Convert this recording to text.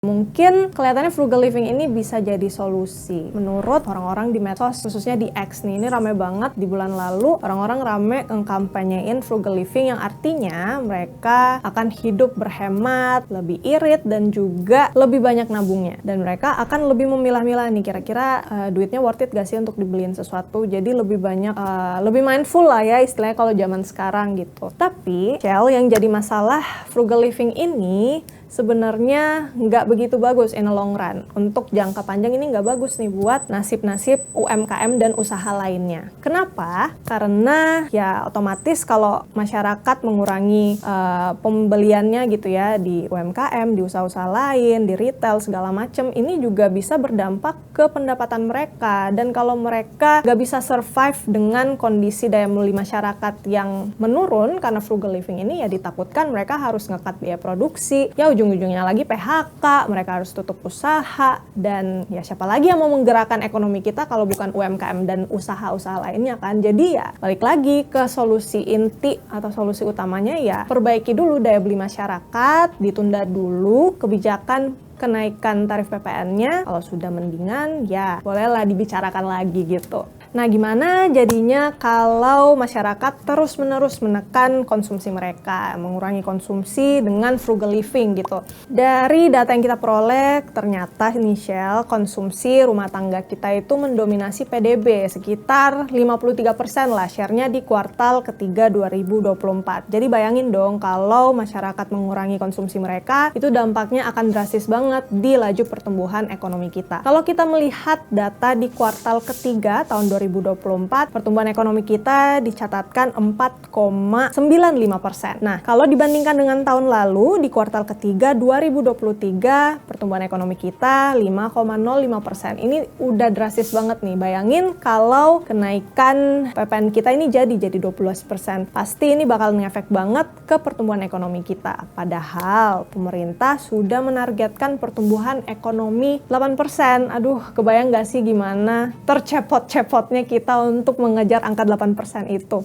Mungkin kelihatannya frugal living ini bisa jadi solusi menurut orang-orang di medsos, khususnya di X nih. Ini rame banget di bulan lalu, orang-orang rame ngekampanyein frugal living yang artinya mereka akan hidup berhemat, lebih irit, dan juga lebih banyak nabungnya. Dan mereka akan lebih memilah-milah nih, kira-kira duitnya worth it gak sih untuk dibeliin sesuatu. Jadi lebih banyak, lebih mindful lah ya istilahnya kalau zaman sekarang gitu. Tapi, yang jadi masalah frugal living ini sebenarnya nggak begitu bagus in the long run. Untuk jangka panjang ini nggak bagus nih buat nasib-nasib UMKM dan usaha lainnya. Kenapa? Karena ya otomatis kalau masyarakat mengurangi pembeliannya gitu ya di UMKM, di usaha-usaha lain, di retail segala macam, ini juga bisa berdampak ke pendapatan mereka. Dan kalau mereka nggak bisa survive dengan kondisi daya beli masyarakat yang menurun karena frugal living ini, ya ditakutkan mereka harus ngekat biaya produksi. Ya ujung-ujungnya lagi PHK, mereka harus tutup usaha, dan ya siapa lagi yang mau menggerakkan ekonomi kita kalau bukan UMKM dan usaha-usaha lainnya kan. Jadi ya balik lagi ke solusi inti atau solusi utamanya, ya perbaiki dulu daya beli masyarakat, ditunda dulu kebijakan kenaikan tarif PPN-nya. Kalau sudah mendingan ya bolehlah dibicarakan lagi gitu. Nah, gimana jadinya kalau masyarakat terus-menerus menekan konsumsi mereka, mengurangi konsumsi dengan frugal living gitu. Dari data yang kita peroleh, ternyata Shell, konsumsi rumah tangga kita itu mendominasi PDB, sekitar 53% lah share-nya di kuartal ketiga 2024. Jadi bayangin dong kalau masyarakat mengurangi konsumsi mereka, itu dampaknya akan drastis banget di laju pertumbuhan ekonomi kita. Kalau kita melihat data di kuartal ketiga tahun 2024, pertumbuhan ekonomi kita dicatatkan 4,95%. Nah, kalau dibandingkan dengan tahun lalu, di kuartal ketiga 2023, pertumbuhan ekonomi kita 5,05%. Ini udah drastis banget nih. Bayangin kalau kenaikan PPN kita ini jadi 12%. Pasti ini bakal ngefek banget ke pertumbuhan ekonomi kita. Padahal pemerintah sudah menargetkan pertumbuhan ekonomi 8%. Aduh, kebayang gak sih gimana tercepot-cepotnya kita untuk mengejar angka 8% itu?